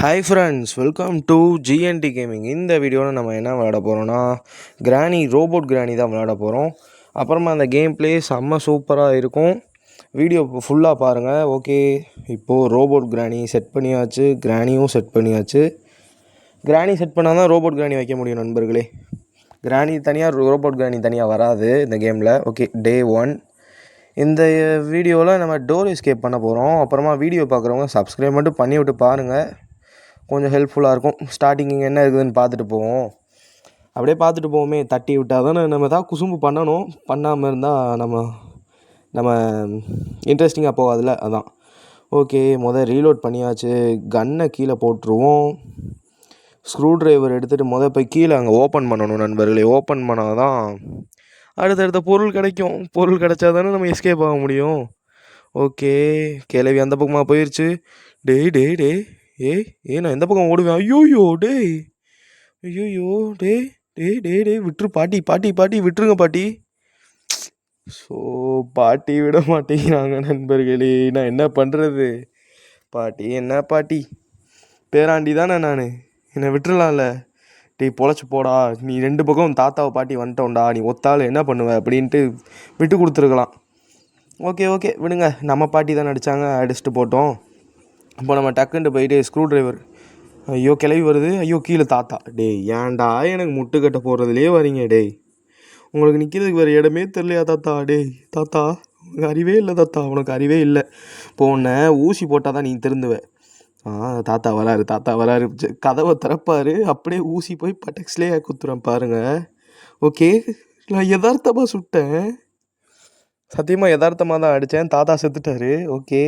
Hi friends, welcome to GND gaming. இந்த வீடியோவில் நம்ம என்ன விளையாட போகிறோன்னா, கிராணி ரோபோட் கிராணி தான் விளையாட போகிறோம். அப்புறமா அந்த கேம் ப்ளே செம்ம சூப்பராக இருக்கும். வீடியோ ஃபுல்லாக பாருங்கள். ஓகே, இப்போது ரோபோட் கிராணி செட் பண்ணியாச்சு, கிராணியும் செட் பண்ணியாச்சு. கிராணி செட் பண்ணால் தான் ரோபோட் கிராணி வைக்க முடியும் நண்பர்களே. கிராணி தனியாக, ரோபோட் கிராணி தனியாக வராது இந்த கேமில். ஓகே, டே 1. இந்த வீடியோவில் நம்ம டோர் எஸ்கேப் பண்ண போகிறோம். அப்புறமா வீடியோ பார்க்குறவங்க சப்ஸ்கிரைப் மட்டும் பண்ணி விட்டு பாருங்கள், கொஞ்சம் ஹெல்ப்ஃபுல்லாக இருக்கும். ஸ்டார்டிங் இங்கே என்ன இருக்குதுன்னு பார்த்துட்டு போவோம். அப்படியே பார்த்துட்டு போவோமே, தட்டி விட்டால் தானே நம்ம தான் குசும்பு பண்ணணும். பண்ணாமல் இருந்தால் நம்ம நம்ம இன்ட்ரெஸ்டிங்காக போகாதுல்ல, அதான். ஓகே, ரீலோட் பண்ணியாச்சு. கன்னை கீழே போட்டுருவோம். ஸ்க்ரூ ட்ரைவர் எடுத்துகிட்டு போய் கீழே அங்கே ஓப்பன் பண்ணணும் நண்பர்களே. ஓப்பன் பண்ணால் தான் அடுத்தடுத்த பொருள் கிடைக்கும். பொருள் கிடைச்சா தானே நம்ம எஸ்கேப் ஆக முடியும். ஓகே, கிளவி அந்த பக்கமாக போயிடுச்சு. டேய் டேய் டே நான் எந்த பக்கம் ஓடுவேன்? ஐயோயோ டேய், ஐயோயோ டேய் டேய் டே டே விட்டுரு பாட்டி, பாட்டி பாட்டி விட்டுருங்க பாட்டி. ஸோ பாட்டி விட மாட்டேங்கிறாங்க நண்பர்களே, நான் என்ன பண்ணுறது? பாட்டி என்ன பாட்டி, பேராண்டி தானே நான், என்னை விட்டுறலாம்ல. டேய் பொழைச்சி போடா, நீ 2 பக்கம் தாத்தாவை பாட்டி வந்துட்டோம்டா, நீ ஒத்தாள் என்ன பண்ணுவ அப்படின்ட்டு விட்டு கொடுத்துருக்கலாம். ஓகே விடுங்க, நம்ம பாட்டி தான் அடித்தாங்க, அடிச்சுட்டு போட்டோம். இப்போ நம்ம டக்குன்ட்டு போயிட்டு ஸ்க்ரூ ட்ரைவர், ஐயோ கிளவி வருது, ஐயோ கீழே தாத்தா. டேய் ஏன்டா எனக்கு முட்டுக்கட்டை போடுறதுலேயே வரீங்க? டேய் உங்களுக்கு நிற்கிறதுக்கு வேறு இடமே தெரியலையா தாத்தா? டேய் தாத்தா, உனக்கு அறிவே இல்லை தாத்தா, உனக்கு அறிவே இல்லை. இப்போ உன்னை ஊசி போட்டால் தான் நீ திருந்துவ. தாத்தா வராரு, தாத்தா வராரு. கதவை திறப்பார், அப்படியே ஊசி போய் பட்டக்ஸ்லேயே குத்துறேன் பாருங்கள். ஓகே, நான் யதார்த்தமாக சுட்டேன், சத்தியமாக யதார்த்தமாக தான் அடித்தேன். தாத்தா செத்துட்டார். ஓகே,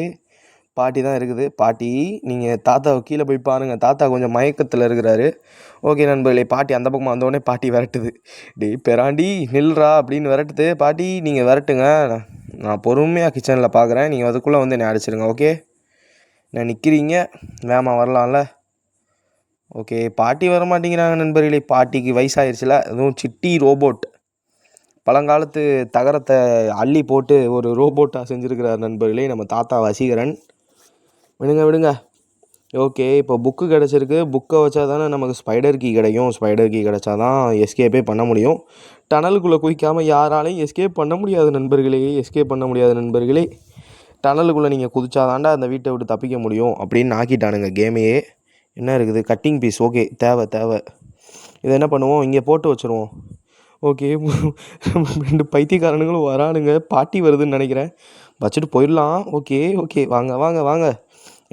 பாட்டி தான் இருக்குது. பாட்டி நீங்கள் தாத்தாவை கீழே போய் பாருங்கள், தாத்தா கொஞ்சம் மயக்கத்தில் இருக்கிறாரு. ஓகே நண்பர்களே, பாட்டி அந்த பக்கமாக வந்தோடனே பாட்டி விரட்டுது. டேய் பெராண்டி நில்றா அப்படின்னு விரட்டுது. பாட்டி நீங்கள் விரட்டுங்க, நான் பொறுமையாக கிச்சனில் பார்க்குறேன், நீங்கள் அதுக்குள்ளே வந்து என்னை அடிச்சிடுங்க. ஓகே, நான் நிற்கிறீங்க, வேகமாக வரலாம்ல. ஓகே, பாட்டி வர மாட்டேங்கிறாங்க நண்பர்களே. பாட்டிக்கு வயசாகிடுச்சுல, அதுவும் சிட்டி ரோபோட், பழங்காலத்து தகரத்தை அள்ளி போட்டு ஒரு ரோபோட்டாக செஞ்சுருக்கிறார் நண்பர்களே நம்ம தாத்தா வசீகரன். விடுங்க. ஓகே, இப்போ புக்கு கிடச்சிருக்கு. புக்கை வச்சா தானே நமக்கு ஸ்பைடர் கீ கிடைக்கும். ஸ்பைடர் கீ கிடச்சா தான் எஸ்கேப்பே பண்ண முடியும். டனலுக்குள்ளே குதிக்காமல் யாராலையும் எஸ்கேப் பண்ண முடியாது நண்பர்களே. டனலுக்குள்ளே நீங்கள் குதிச்சாதாண்டா அந்த வீட்டை விட்டு தப்பிக்க முடியும் அப்படின்னு ஆக்கிட்டானுங்க கேமையே. என்ன இருக்குது? Cutting piece. ஓகே, தேவை. இதை என்ன பண்ணுவோம், இங்கே போட்டு வச்சுருவோம். ஓகே, 2 பைத்தியக்காரனுங்களும் வரானுங்க. பாட்டி வருதுன்னு நினைக்கிறேன், வச்சுட்டு போயிடலாம். ஓகே, வாங்க,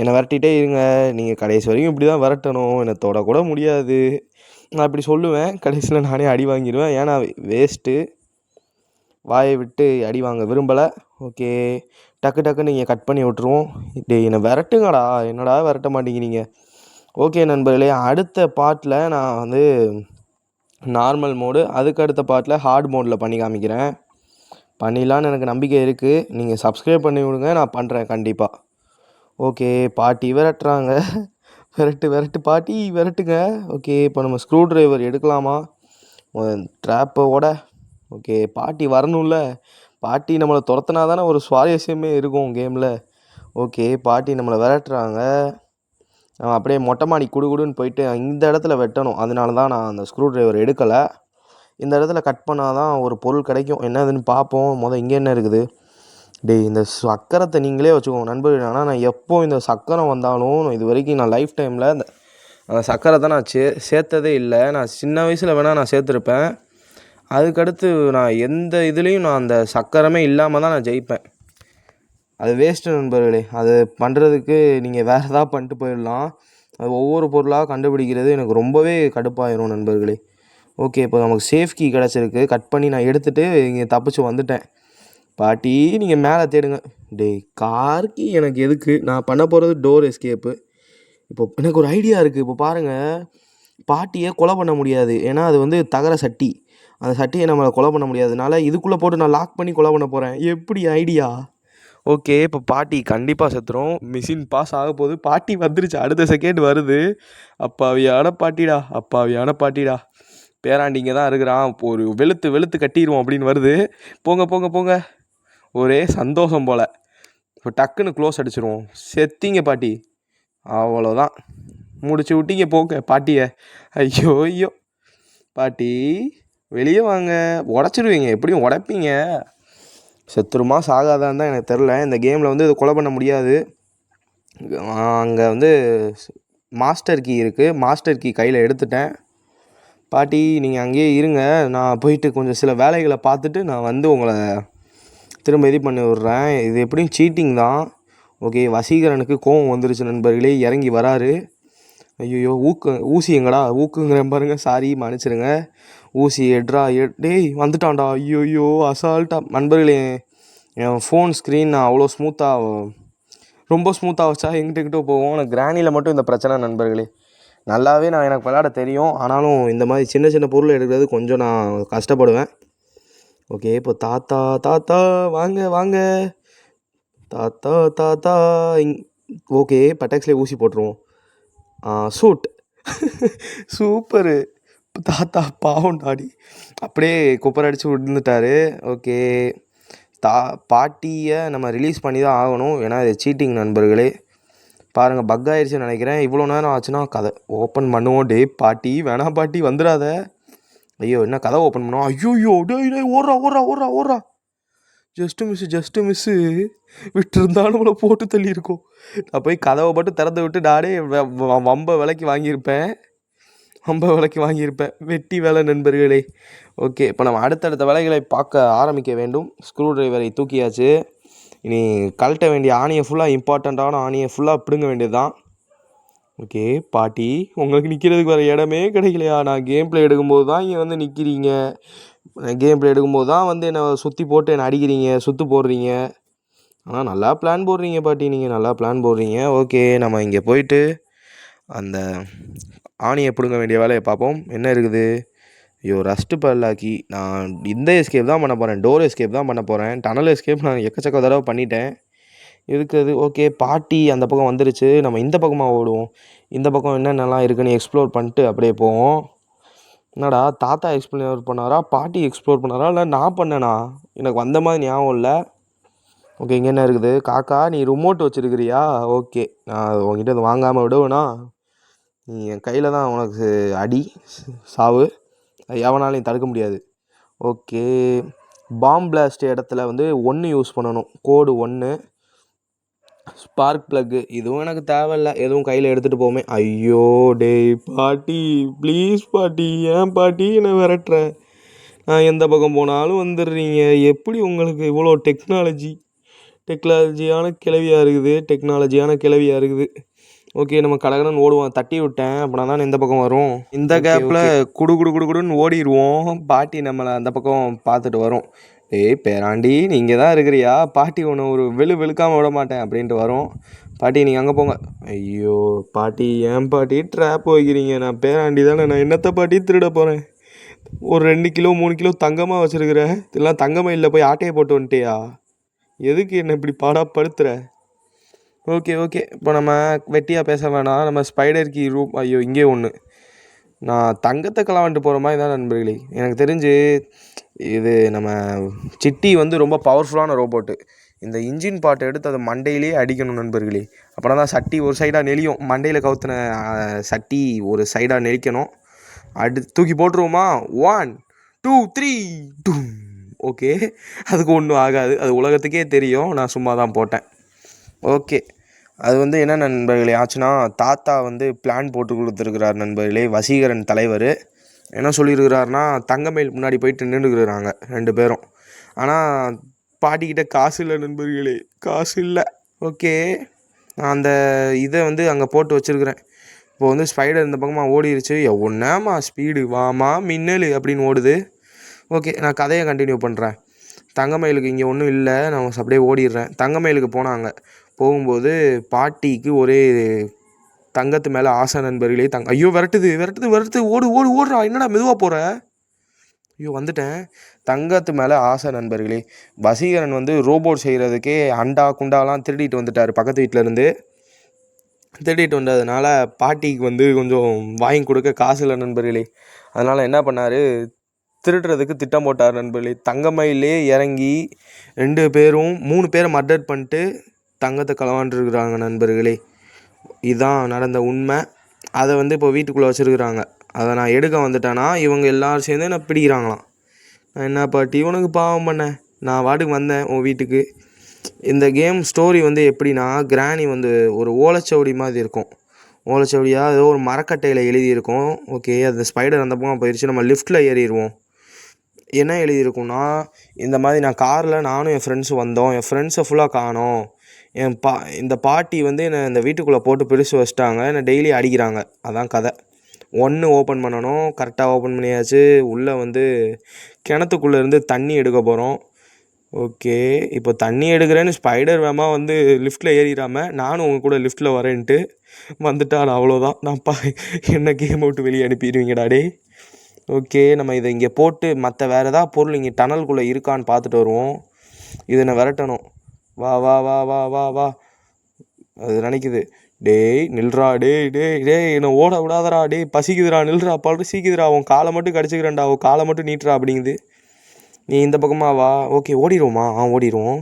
என்னை விரட்டிகிட்டே இருங்க. நீங்கள் கடைசி வரைக்கும் இப்படி தான் விரட்டணும், என்னை தொடக்கூட முடியாது. நான் இப்படி சொல்லுவேன், கடைசியில் நானே அடி வாங்கிடுவேன். ஏன்னா வேஸ்ட்டு, வாயை விட்டு அடி வாங்க விரும்பலை. ஓகே, டக்குன்னு நீங்கள் கட் பண்ணி விட்ருவோம். டேய் என்னை விரட்டுங்கடா, என்னடா விரட்ட மாட்டேங்கிறீங்க? ஓகே நண்பர்களே, அடுத்த பார்ட்டில் நான் நார்மல் மோடு, அதுக்கு அடுத்த பார்ட்டில் ஹார்ட் மோடில் பண்ணி காமிக்கிறேன். பண்ணிடலான்னு எனக்கு நம்பிக்கை இருக்குது. நீங்கள் சப்ஸ்கிரைப் பண்ணி விடுங்க, நான் பண்ணுறேன் கண்டிப்பாக. ஓகே, பாட்டி விரட்டுறாங்க. விரட்டு பாட்டி விரட்டுங்க. ஓகே, இப்போ நம்ம ஸ்க்ரூ ட்ரைவர் எடுக்கலாமா? ட்ராப்போட. ஓகே, பாட்டி வரணும்ல. பாட்டி நம்மளை துரத்துனா தானே ஒரு சுவாரஸ்யமே இருக்கும் கேமில். ஓகே, பாட்டி நம்மளை விரட்டுறாங்க. அப்படியே மொட்டை மாடி குடுன்னு போயிட்டு இந்த இடத்துல வெட்டணும். அதனால தான் நான் அந்த ஸ்க்ரூ ட்ரைவர் எடுக்கலை. இந்த இடத்துல கட் பண்ணால் தான் ஒரு பொருள் கிடைக்கும். என்னதுன்னு பார்ப்போம். இங்கே என்ன இருக்குது? டேய் இந்த சக்கரத்தை நீங்களே வச்சுக்கோங்க நண்பர்கள். ஆனால் நான் எப்போ இந்த சக்கரம் வந்தாலும், இது வரைக்கும் நான் லைஃப் டைமில் அந்த சக்கரத்தை நான் சேர்த்ததே இல்லை. நான் சின்ன வயசில் வேணால் நான் சேர்த்துருப்பேன். அதுக்கடுத்து நான் எந்த இதுலேயும் நான் அந்த சக்கரமே இல்லாமல் தான் நான் ஜெயிப்பேன். அது வேஸ்ட்டு நண்பர்களே. அது பண்ணுறதுக்கு நீங்கள் வேறு ஏதாவது பண்ணிட்டு போயிடலாம். அது ஒவ்வொரு பொருளாக கண்டுபிடிக்கிறது எனக்கு ரொம்பவே கடுப்பாயிரும் நண்பர்களே. ஓகே, இப்போ நமக்கு சேஃப் கீ கிடச்சிருக்கு. கட் பண்ணி நான் எடுத்துகிட்டு இங்கே தப்பிச்சு வந்துட்டேன். பாட்டி நீங்கள் மேலே தேடுங்க. டேய் கார் கீ எனக்கு எதுக்கு? நான் பண்ண போகிறது டோர் எஸ்கேப்பு. இப்போ எனக்கு ஒரு ஐடியா இருக்குது. இப்போ பாருங்கள், பாட்டியை கொலை பண்ண முடியாது, ஏன்னா அது தகர சட்டி. அந்த சட்டியை நம்மளை கொலை பண்ண முடியாதனால இதுக்குள்ளே போட்டு நான் லாக் பண்ணி கொலை பண்ண போகிறேன். எப்படி ஐடியா? ஓகே, இப்போ பாட்டி கண்டிப்பாக செத்துரும். மிஷின் பாஸ் ஆக போகுது. பாட்டி வந்துருச்சு, அடுத்த செகண்ட் வருது. அப்பாவியான பாட்டிடா. பேராண்டிங்க தான் இருக்கிறான், ஒரு வெளுத்து கட்டிடுவோம் அப்படின்னு வருது. போங்க. ஒரே சந்தோஷம் போல். இப்போ டக்குன்னு க்ளோஸ் அடிச்சிருவோம். செத்திங்க பாட்டி, அவ்வளோதான். முடிச்சு விட்டீங்க போங்க பாட்டியை. ஐயோ ஐயோ பாட்டி வெளியே வாங்க, உடச்சிடுவீங்க, எப்படியும் உடைப்பீங்க. செத்துருமா சாகாதான்னு தான் எனக்கு தெரில. இந்த கேமில் வந்து இதை கொலை பண்ண முடியாது. அங்கே வந்து மாஸ்டர் கீ இருக்குது, மாஸ்டர் கீ கையில் எடுத்துட்டேன். பாட்டி நீங்கள் அங்கேயே இருங்க, நான் போயிட்டு கொஞ்சம் சில வேலைகளை பார்த்துட்டு நான் வந்து உங்களை திரும்ப இது பண்ணி விட்றேன். இது எப்படியும் சீட்டிங் தான். ஓகே, வசீகரனுக்கு கோவம் வந்துருச்சு நண்பர்களே, இறங்கி வராரு. ஐயோ ஊசி எங்கடா, ஊக்குங்கிறேன் பாருங்க, சாரி மன்னிச்சிருங்க. ஊசி எட்ரா டேய் வந்துட்டான்டா. ஐயோ அசால்ட்டாக நண்பர்களே, என் ஃபோன் ஸ்க்ரீன் நான் அவ்வளோ ஸ்மூத்தாக, ரொம்ப ஸ்மூத்தாக வச்சா எங்கிட்ட போவோம். எனக்கு கிராணியில் மட்டும் இந்த பிரச்சனை நண்பர்களே. நல்லாவே எனக்கு விளையாட தெரியும், ஆனாலும் இந்த மாதிரி சின்ன சின்ன பொருள் எடுக்கிறது கொஞ்சம் நான் கஷ்டப்படுவேன். ஓகே, இப்போ தாத்தா தாத்தா வாங்க வாங்க தாத்தா தாத்தா ஓகே, பட்டாக்ஸ்லேயே ஊசி போட்டுருவோம். Suit super. தாத்தா பாவம் டாடி அப்படியே குப்பர் அடித்து விழுந்துட்டாரு. ஓகே, பாட்டியை நம்ம ரிலீஸ் பண்ணி தான் ஆகணும், ஏன்னா இது சீட்டிங் நண்பர்களே. பாருங்கள், பக் ஆயிடுச்சுன்னு நினைக்கிறேன். இவ்வளோ நேரம் ஆச்சுன்னா கதை ஓப்பன் பண்ணுவோம். டே பாட்டி வேணாம் பாட்டி வந்துடாத. ஐயோ என்ன கதை ஓப்பன் பண்ணுவோம். ஐயோ டே ஓடுறா ஓடுறா ஓடுறா ஓடுறா. ஜஸ்ட்டு மிஸ்ஸு விட்டுருந்தாலும் நம்மளை போட்டு தள்ளியிருக்கோம். நான் போய் கதவை மட்டும் திறந்து விட்டு நானே வம்ப விலைக்கு வாங்கியிருப்பேன். வெட்டி வேலை நண்பர்களே. ஓகே, இப்போ நம்ம அடுத்தடுத்த வேலைகளை பார்க்க ஆரம்பிக்க வேண்டும். ஸ்க்ரூ டிரைவரை தூக்கியாச்சு. இனி கழட்ட வேண்டிய ஆணியை ஃபுல்லாக, இம்பார்ட்டண்ட்டான ஆணியை ஃபுல்லாக பிடுங்க வேண்டியது தான். ஓகே பாட்டி, உங்களுக்கு நிற்கிறதுக்கு வேறு இடமே கிடைக்கலையா? நான் கேம் ப்ளே எடுக்கும்போது தான் இங்கே வந்து நிற்கிறீங்க. கேம் ப்ளே எடுக்கும்போது தான் வந்து என்னை சுற்றி போட்டு என்னை அடிக்கிறீங்க, சுற்று போடுறீங்க. ஆனால் நல்லா பிளான் போடுறீங்க பாட்டி, நீங்கள் நல்லா பிளான் போடுறீங்க. ஓகே, நம்ம இங்கே போயிட்டு அந்த ஆணியை பிடுங்க வேண்டிய வேலையை பார்ப்போம். என்ன இருக்குது? ஐயோ ரஸ்ட்டு பல்லாக்கி. நான் இந்த எஸ்கேப் தான் பண்ண போகிறேன், டோர் எஸ்கேப் தான் பண்ண போகிறேன். டனல் எஸ்கேப் நான் எக்கச்சக்க தடவை பண்ணிட்டேன். இருக்குது. ஓகே, பாட்டி அந்த பக்கம் வந்துருச்சு. நம்ம இந்த பக்கமாக ஓடுவோம். இந்த பக்கம் என்னென்னலாம் இருக்குதுன்னு எக்ஸ்ப்ளோர் பண்ணிட்டு அப்படியே போவோம். என்னடா தாத்தா எக்ஸ்ப்ளோர் பண்ணாரா, பாட்டி எக்ஸ்ப்ளோர் பண்ணாரா, இல்லை நான் பண்ணேனா? எனக்கு வந்த மாதிரி ஞாபகம் இல்லை. ஓகே, இங்கே என்ன இருக்குது? காக்கா நீ ரிமோட் வச்சுருக்கிறியா? ஓகே, நான் உங்ககிட்ட அதை வாங்காமல் விடுவேனா? நீ என் கையில் தான் உனக்கு அடி சாவு, எவனாலையும் தடுக்க முடியாது. ஓகே, பாம் பிளாஸ்ட் இடத்துல வந்து 1 யூஸ் பண்ணணும், கோடு 1. ஸ்பார்க் ப்ளக்கு இதுவும் எனக்கு தேவையில்லை, எதுவும் கையில் எடுத்துகிட்டு போமே. ஐயோ டேய் பாட்டி ப்ளீஸ் பாட்டி, ஏன் பாட்டி என்னை விரட்டுற? நான் எந்த பக்கம் போனாலும் வந்துடுறீங்க. எப்படி உங்களுக்கு இவ்வளோ டெக்னாலஜியான கிளவியாக இருக்குது. ஓகே, நம்ம கடகடன் ஓடுவோம். தட்டி விட்டேன் அப்படின்னா தான் இந்த பக்கம் வரும். இந்த கேப்பில் குடுன்னு ஓடிடுவோம். பாட்டி நம்மளை அந்த பக்கம் பார்த்துட்டு வரும். ஏய் பேராண்டி நீங்கள் தான் இருக்கிறியா? பாட்டி ஒன்று ஒரு வெளுக்காமல் விட மாட்டேன் அப்படின்ட்டு வரும். பாட்டி நீங்கள் அங்கே போங்க. ஐயோ பாட்டி, ஏன் பாட்டி ட்ராப் வைக்கிறீங்க? நான் பேராண்டி தானே, நான் என்னத்தை பாட்டி திருட போகிறேன்? ஒரு 2 கிலோ 3 கிலோ தங்கமாக வச்சுருக்கிறேன். இதெல்லாம் தங்கமாக இல்லை, போய் ஆட்டையை போட்டு வந்துட்டியா? எதுக்கு என்னை இப்படி பாடாப்படுத்துகிற? ஓகே, இப்போ நம்ம வெட்டியாக பேச வேணாம். நம்ம ஸ்பைடர் கீ ரூம். ஐயோ இங்கே ஒன்று. நான் தங்கத்தை களவாண்டுட்டு போகிற மாதிரி தான் நண்பர்களே. எனக்கு தெரிஞ்சு இது நம்ம சிட்டி வந்து ரொம்ப பவர்ஃபுல்லான ரோபோட்டு. இந்த இன்ஜின் பார்ட்டை எடுத்து அதை மண்டையிலே அடிக்கணும் நண்பர்களே. அப்புறம் தான் சட்டி ஒரு சைடாக நெளியும். மண்டையில் கவுத்தின சட்டி ஒரு சைடாக நெளிக்கணும். தூக்கி போட்டுருவோமா? 1 2 3 2. ஓகே, அதுக்கு ஒன்றும் ஆகாது, அது உலகத்துக்கே தெரியும். நான் சும்மா தான் போட்டேன். ஓகே, அது வந்து என்ன நண்பர்களே ஆச்சுன்னா, தாத்தா வந்து பிளான் போட்டு கொடுத்துருக்கிறார் நண்பர்களே. வசீகரன் தலைவர் என்ன சொல்லியிருக்கிறாருன்னா, தங்கமயில் முன்னாடி போயிட்டு நின்றுக்கிறாங்க 2 பேரும். ஆனால் பாட்டிக்கிட்ட காசு இல்லை நண்பர்களே, காசு இல்லை. ஓகே, நான் அந்த இதை வந்து அங்கே போட்டு வச்சுருக்கிறேன். இப்போ வந்து ஸ்பைடர் இந்த பக்கமாக ஓடிடுச்சு. ஒன்றாமா ஸ்பீடு வாமா மின்னல் அப்படின்னு ஓடுது. ஓகே, நான் கதையை கண்டினியூ பண்ணுறேன். தங்கமயிலுக்கு இங்கே ஒன்றும் இல்லை, நான் அப்படியே ஓடிடுறேன். தங்கமயிலுக்கு போனாங்க. போகும்போது பாட்டிக்கு ஒரே தங்கத்து மேலே ஆசை நண்பர்களே. ஐயோ விரட்டுது. ஓடுறா, என்னடா மெதுவாக போகிற? ஐயோ வந்துட்டேன். தங்கத்து மேலே ஆசை நண்பர்களே. வசீகரன் வந்து ரோபோட் செய்கிறதுக்கே அண்டா குண்டாலாம் திருடிட்டு வந்துட்டார் பக்கத்து வீட்டிலேருந்து. திருடிட்டு வந்ததுனால பாட்டிக்கு வந்து கொஞ்சம் வாங்கி கொடுக்க காசு இல்லை நண்பர்களே. அதனால் என்ன பண்ணார், திருடுறதுக்கு திட்டம் போட்டார் நண்பர்களே. தங்கமயிலே இறங்கி 2 பேரும் 3 பேரை மர்டர் பண்ணிட்டு தங்கத்தை களவாண்டுருக்குறாங்க நண்பர்களே. இதுதான் நடந்த உண்மை. அதை வந்து இப்போ வீட்டுக்குள்ளே வச்சுருக்குறாங்க. அதை நான் எடுக்க வந்துட்டேன்னா இவங்க எல்லோரும் சேர்ந்து என்னை பிடிக்கிறாங்களாம். நான் என்ன பாட்டி உனக்கு பாவம் பண்ணேன், நான் வாட்டுக்கு வந்தேன் உன் வீட்டுக்கு. இந்த கேம் ஸ்டோரி வந்து எப்படின்னா, கிராணி வந்து ஒரு ஓலைச்சுவடி மாதிரி இருக்கும். ஓலைச்சுவடியாக ஏதோ ஒரு மரக்கட்டையில் எழுதியிருக்கும். ஓகே, அந்த ஸ்பைடர் அந்த பக்கம் போயிடுச்சு, நம்ம லிஃப்ட்டில் ஏறிடுவோம். என்ன எழுதியிருக்குன்னா, இந்த மாதிரி நான் காரில் நானும் என் ஃப்ரெண்ட்ஸும் வந்தோம், என் ஃப்ரெண்ட்ஸை ஃபுல்லாக காணோம், இந்த பாட்டி வந்து என்னை இந்த வீட்டுக்குள்ளே போட்டு பிடிச்சி வச்சிட்டாங்க, என்னை டெய்லி அடிக்கிறாங்க. அதான் கதை. 1 ஓப்பன் பண்ணணும். கரெக்டாக ஓப்பன் பண்ணியாச்சு. உள்ளே வந்து கிணத்துக்குள்ளே இருந்து தண்ணி எடுக்க போகிறோம். ஓகே, இப்போ தண்ணி எடுக்கிறேன்னு ஸ்பைடர் வேகமாக வந்து லிஃப்ட்டில் ஏறிடாமல் நானும் உங்கள் கூட லிஃப்ட்டில் வரேன்ட்டு வந்துட்டான். அவ்வளோதான், நான் என்ன கேம் விட்டு வெளியே அனுப்பிடுவீங்கடா டே. ஓகே, நம்ம இதை இங்கே போட்டு மற்ற வேறு ஏதாவது பொருள் இங்கே டனலுக்குள்ளே இருக்கான்னு பார்த்துட்டு வருவோம். இதை விரட்டணும். வா வா வா வா வா வா. அது நினைக்குது, டேய் நில்றா, டேய் டேய் டேய் என்னை ஓட விடாதரா, டேய் பசிக்குதுடா, நில்றா, பசிக்குதுடா, உன் காலை மட்டும் கடிச்சிக்கிறேன்டா, உன் காலை மட்டும் நீட்டுறா அப்படிங்குது. நீ இந்த பக்கமாக வா. ஓகே, ஓடிடுவோமா? ஓடிடுவோம்.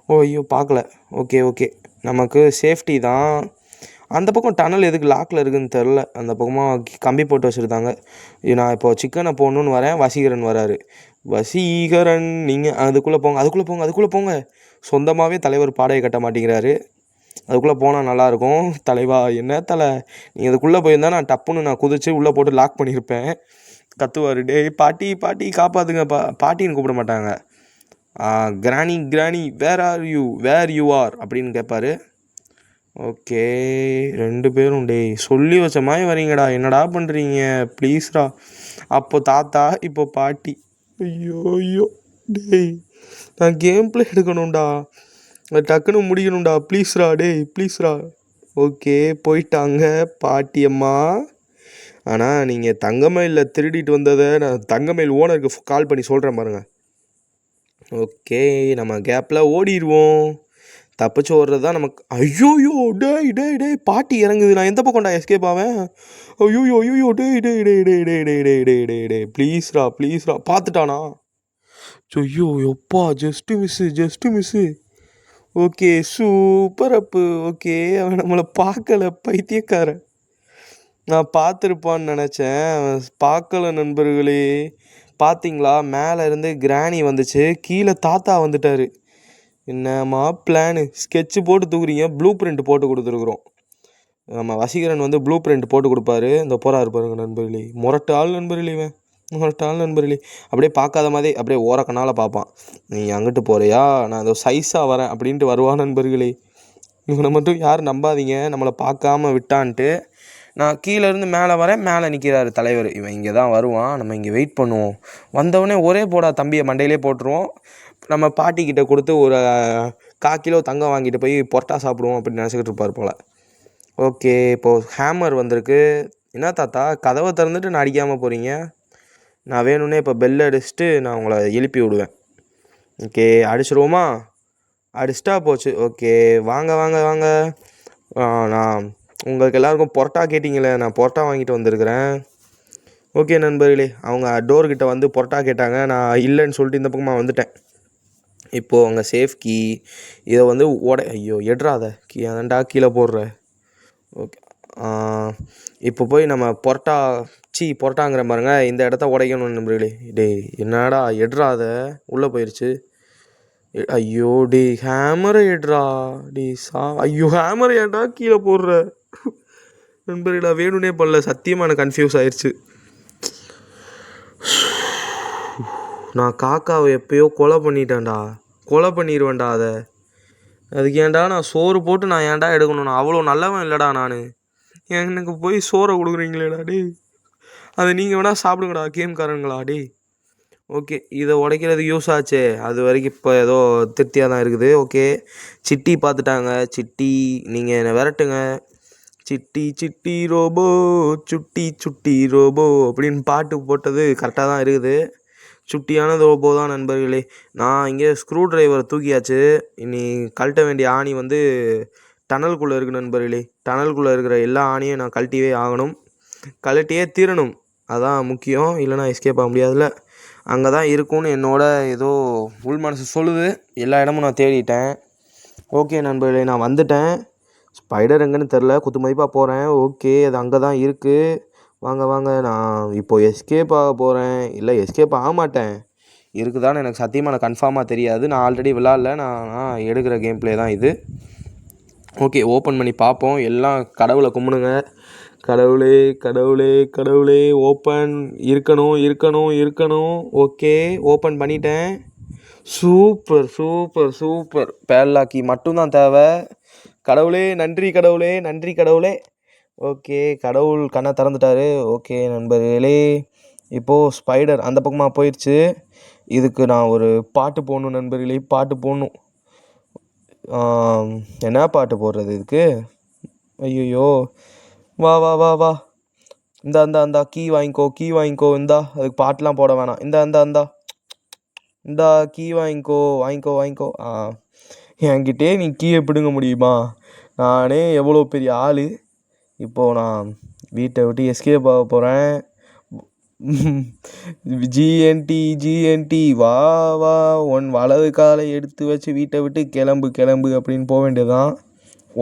ஓ ஐயோ, பார்க்கல. ஓகே ஓகே, நமக்கு சேஃப்டி தான். அந்த பக்கம் டனல் எதுக்கு லாக்கில் இருக்குதுன்னு தெரில. அந்த பக்கமாக கம்பி போட்டு வச்சுருந்தாங்க. நான் இப்போது சிக்கனை போடணுன்னு வரேன், வசீகரன் வராரு. வசீகரன் நீங்கள் அதுக்குள்ளே போங்க, அதுக்குள்ளே போங்க, அதுக்குள்ளே போங்க. சொந்தமாகவே தலைவர் பாடையை கட்ட மாட்டேங்கிறாரு. அதுக்குள்ளே போனால் நல்லாயிருக்கும். தலைவா என்ன தலை, நீ அதுக்குள்ளே போயிருந்தா நான் டப்புன்னு நான் குதிச்சு உள்ளே போட்டு லாக் பண்ணியிருப்பேன். கத்துவார், டேய் பாட்டி பாட்டி காப்பாற்றுங்க, பாட்டின்னு கூப்பிட மாட்டாங்க. கிராணி கிராணி வேர் யூ ஆர் அப்படின்னு கேட்பார். ஓகே, 2 பேரும் டேய் சொல்லி வச்ச மாதிரி வரீங்கடா, என்னடா பண்ணுறீங்க ப்ளீஸ்ரா. அப்போ தாத்தா, இப்போ பாட்டி. ஐயோ ஐயோ டேய், நான் கேம் பிளே எடுக்கணும்டா, டக்குன்னு முடிக்கணும்டா, ப்ளீஸ்ரா டேய் ப்ளீஸ்ரா. ஓகே, போயிட்டாங்க பாட்டி அம்மா. ஆனால் நீங்கள் தங்கமயிலில் திருடிட்டு வந்ததை நான் தங்கமயில் ஓனருக்கு கால் பண்ணி சொல்கிறேன் பாருங்கள். ஓகே, நம்ம கேப்பில் ஓடிடுவோம். தப்பிச்சு ஓடுறது தான் நமக்கு. ஐயோயோ டேய் டேய் டேய், பாட்டி இறங்குது, நான் எந்த பக்கம்டா எஸ்கேப் ஆவேன்? ஐயோயோ ஐயோ டேய் டேய் டேய் டேய் டேய் டேய் டேய் டேய் டேய் டேய் ப்ளீஸ்ரா பார்த்துட்டானா? ஐயோ எப்பா, ஜஸ்ட்டு மிஸ்ஸு. ஓகே, சூப்பர் அப்பு. ஓகே, அவன் நம்மளை பார்க்கல, பைத்தியக்காரன். நான் பார்த்துருப்பான்னு நினச்சேன், அவன் பார்க்கல. நண்பர்களே பார்த்தீங்களா, மேலே இருந்து கிராணி வந்துச்சு, கீழே தாத்தா வந்துட்டார். என்னம்மா பிளானு, ஸ்கெட்சு போட்டு தூக்குறீங்க, ப்ளூ பிரிண்ட் போட்டு கொடுத்துருக்குறோம். நம்ம வசீகரன் வந்து ப்ளூ பிரிண்ட் போட்டு கொடுப்பாரு. இந்த போகிறாரு பாருங்க நண்பர்களே, முரட்டாள் நண்பர்களே, இவன் முரட்டாள் நண்பர்களே. அப்படியே பார்க்காத மாதிரி அப்படியே ஓரக்கனால் பார்ப்பான். நீ அங்கிட்டு போகிறியா, நான் ஏதோ சைஸாக வரேன் அப்படின்ட்டு வருவான் நண்பர்களே. இவனை மட்டும் யாரும் நம்பாதீங்க, நம்மளை பார்க்காம விட்டான்ட்டு. நான் கீழேருந்து மேலே வரேன், மேலே நிற்கிறாரு தலைவர். இவன் இங்கே தான் வருவான், நம்ம இங்கே வெயிட் பண்ணுவோம். வந்தவொடனே ஒரே போடா தம்பியை மண்டையிலே போட்டுருவோம். நம்ம பாட்டிக்கிட்ட கொடுத்து ஒரு 1/4 கிலோ தங்கம் வாங்கிட்டு போய் பொரோட்டா சாப்பிடுவோம் அப்படின்னு நினச்சிக்கிட்டு இருப்பார் போல். ஓகே, இப்போது ஹேமர் வந்திருக்கு. என்ன தாத்தா கதவை திறந்துட்டு நான் அடிக்காமல் போகிறீங்க? நான் வேணும்னே இப்போ பெல் அடிச்சுட்டு நான் உங்களை எழுப்பி விடுவேன். ஓகே, அடிச்சிடுவோமா? அடிச்சிட்டா போச்சு. ஓகே, வாங்க வாங்க வாங்க. நான் உங்களுக்கு எல்லாருக்கும் பொரோட்டா கேட்டிங்களே, நான் பொரோட்டா வாங்கிட்டு வந்திருக்கிறேன். ஓகே நண்பர்களே, அவங்க டோர்கிட்ட வந்து பொரோட்டா கேட்டாங்க, நான் இல்லைன்னு சொல்லிட்டு இந்த பக்கமாக வந்துட்டேன். இப்போது அங்கே சேஃப் கீ, இதை வந்து ஐயோ எடுறாத கீ, அதான்டா கீழே போடுற. ஓகே, இப்போ போய் நம்ம பொரோட்டாங்கிற பாருங்க, இந்த இடத்த உடைக்கணும் நண்பர்களே. டேய் என்னடா எடுறாத, உள்ளே போயிடுச்சு. ஐயோ டே ஹேமரை எடுறா, டே ஐயோ ஹேமரை ஏன்டா கீழே போடுற நண்பர்களா? வேணும்னே பண்ணல, சத்தியமாக எனக்கு கன்ஃபியூஸ் ஆயிடுச்சு. நான் காக்காவை எப்பயோ கொலை பண்ணிடுவேன்டா அதை. அதுக்கு ஏன்டா நான் சோறு போட்டு நான் ஏன்டா எடுக்கணும்? நான் அவ்வளோ நல்லவன் இல்லைடா நான். எனக்கு போய் சோறை கொடுக்குறீங்களேடா டே. அதை நீங்கள் வேணால் சாப்பிடுங்கடா கேம்காரங்களா டே. ஓகே, இதை உடைக்கிறதுக்கு யூஸ் ஆச்சே, அது வரைக்கும் இப்போ ஏதோ திருப்தியாக தான் இருக்குது. ஓகே, சிட்டி பார்த்துட்டாங்க. சிட்டி நீங்கள் என்னை விரட்டுங்க. சிட்டி ரோபோ சுட்டி ரோபோ அப்படின்னு பாட்டு போட்டது கரெக்டாக தான் இருக்குது. சுட்டியான ரோபோ தான் நண்பர்களே. நான் இங்கே ஸ்க்ரூ டிரைவர் தூக்கியாச்சு. இனி கழட்ட வேண்டிய ஆணி வந்து டனலுக்குள்ளே இருக்குது நண்பர்களே. டனலுக்குள்ளே இருக்கிற எல்லா ஆணியும் நான் கழட்டியே ஆகணும், கழட்டியே தீரணும். அதான் முக்கியம், இல்லைனா எஸ்கேப் ஆக முடியாதுல்ல. அங்கே தான் இருக்கும்னு என்னோட ஏதோ உள் மனசு சொல்லுது. எல்லா இடமும் நான் தேடிட்டேன். ஓகே நண்பர்களே, நான் வந்துட்டேன். ஸ்பைடர் எங்கேன்னு தெரில. குத்து மதிப்பாக போகிறேன். ஓகே, அது அங்கே தான் இருக்குது. வாங்க வாங்க. நான் இப்போது எஸ்கேப் ஆக போகிறேன். இல்லை, எஸ்கேப் ஆக மாட்டேன். இருக்குதான்னு எனக்கு சத்தியமாக கன்ஃபார்மாக தெரியாது. நான் ஆல்ரெடி விளாட்ல. நான் எடுக்கிற கேம் ப்ளே தான் இது. ஓகே, ஓப்பன் பண்ணி பார்ப்போம். எல்லாம் கடவுளை கும்பிடுங்க. கடவுளே கடவுளே கடவுளே, ஓப்பன் இருக்கணும் இருக்கணும் இருக்கணும். ஓகே, ஓப்பன் பண்ணிட்டேன். Super super super. பேர்லாக்கி மட்டும்தான் தேவை. கடவுளே நன்றி, கடவுளே நன்றி, கடவுளே. ஓகே, கடவுள் கண்ணை திறந்துட்டாரு. ஓகே நண்பர்களே, இப்போது ஸ்பைடர் அந்த பக்கமாக போயிடுச்சு. இதுக்கு நான் ஒரு பாட்டு போடணும் நண்பர்களே, பாட்டு போடணும். என்ன பாட்டு போடுறது இதுக்கு? ஐயோ, வா வா வா வா. இந்தா கீ வாங்கிக்கோ. அதுக்கு பாட்டெலாம் போட வேணாம். இந்தா கீ வாங்கிக்கோ. என்கிட்டே நீ கீயை பிடுங்க முடியுமா? நானே எவ்வளோ பெரிய ஆள். இப்போது நான் வீட்டை விட்டு எஸ்கேப் ஆக போகிறேன். ஜிஎன்டி வா வா, உன் வலது காலை எடுத்து வச்சு வீட்டை விட்டு கிளம்பு அப்படின்னு போக வேண்டியதுதான்.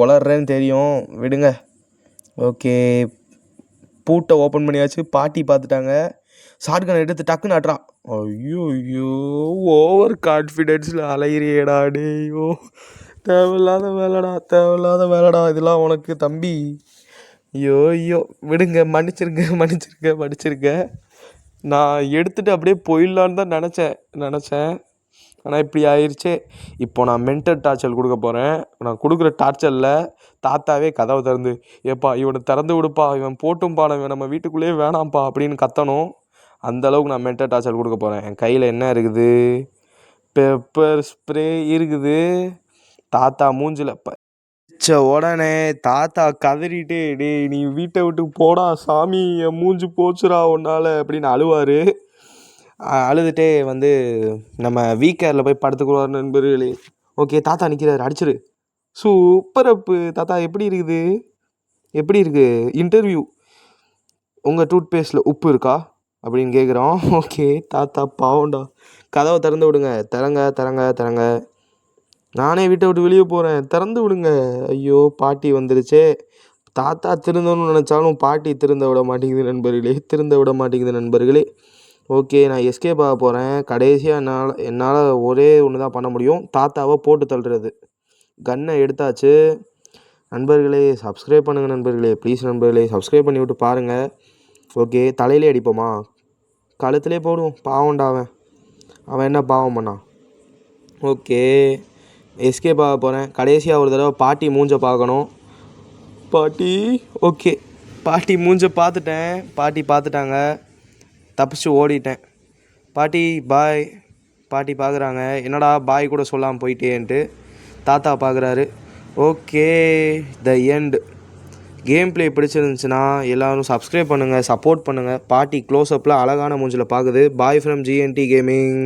உளர்றேன்னு தெரியும், விடுங்க. ஓகே, பூட்டை ஓப்பன் பண்ணியாச்சு. பாட்டி பார்த்துட்டாங்க. ஷாட்கன் எடுத்து டக்குன்னு ஆட்டுறான். ஐயோ, ஓவர் கான்ஃபிடென்ஸில் அலையிறியேடா டேயோ. தேவையில்லாத வேலைடா இதெல்லாம் உனக்கு தம்பி. ஐயோ, விடுங்க, மன்னிச்சிருங்க. நான் எடுத்துகிட்டு அப்படியே போயிடலான்னு தான் நினச்சேன். ஆனால் இப்படி ஆயிடுச்சே. இப்போ நான் மென்டல் டார்ச்சர் கொடுக்க போகிறேன். நான் கொடுக்குற டார்ச்சரில் தாத்தாவே கதவை திறந்து, ஏப்பா இவனை திறந்து விடுப்பா, இவன் போட்டும்பா, இவன் நம்ம வீட்டுக்குள்ளேயே வேணாம்ப்பா அப்படின்னு கத்தணும். அந்தளவுக்கு நான் மென்டல் டார்ச்சர் கொடுக்க போகிறேன். என் கையில் என்ன இருக்குது? பெப்பர் ஸ்ப்ரே இருக்குது. தாத்தா மூஞ்சில் பச்ச உடனே தாத்தா கதறிட்டே, டேய் நீ வீட்டை விட்டு போடா சாமி, என் மூஞ்சி போச்சுடா உன்னால் அப்படின்னு அழுவார். அழுதுகிட்டே வந்து நம்ம வீக்கேரில் போய் படுத்துக்குவார் நண்பர்களே. ஓகே, தாத்தா நிற்கிறாரு, அடிச்சிரு. சூப்பர் அப்பு. தாத்தா எப்படி இருக்குது இன்டர்வியூ? உங்கள் டூத்பேஸ்ட்டில் உப்பு இருக்கா அப்படின்னு கேட்குறோம். ஓகே, தாத்தா பாவண்டா. கதவை திறந்து விடுங்க. திறங்க. நானே வீட்டை விட்டு வெளியே போகிறேன், திறந்து விடுங்க. ஐயோ, பாட்டி வந்துருச்சே. தாத்தா திருந்தணும்னு நினச்சாலும் பாட்டி திருந்த விட மாட்டேங்குது நண்பர்களே. ஓகே, நான் எஸ்கேப் ஆக போகிறேன். கடைசியாக என்னால் ஒரே ஒன்று தான் பண்ண முடியும், தாத்தாவை போட்டு தள்ளுறது. கன்னை எடுத்தாச்சு. நண்பர்களே சப்ஸ்கிரைப் பண்ணுங்கள் நண்பர்களே, ப்ளீஸ் நண்பர்களே சப்ஸ்கிரைப் பண்ணி விட்டு பாருங்கள். ஓகே, தலையிலே அடிப்போமா? கழுத்துலேயே போடுவோம். பாவம்டா அவன் என்ன பாவம் பண்ணான்? ஓகே, எஸ்கேப் ஆக போகிறேன். கடைசியாக ஒரு தடவை பாட்டி மூஞ்ச பார்க்கணும். பாட்டி. ஓகே, பாட்டி மூஞ்ச பார்த்துட்டேன். பாட்டி பார்த்துட்டாங்க. தப்பிச்சு ஓடிட்டேன். பாட்டி பாய். பாட்டி பார்க்குறாங்க, என்னடா பாய் கூட சொல்லாமல் போயிட்டேன்ட்டு. தாத்தா பார்க்குறாரு. Okay, the end. Game play பிடிச்சிருந்துச்சுன்னா எல்லோரும் சப்ஸ்கிரைப் பண்ணுங்கள், சப்போர்ட் பண்ணுங்கள். பாட்டி க்ளோஸ்அப்பில் அழகான மூஞ்சில் பார்க்குது. Bye from GND gaming.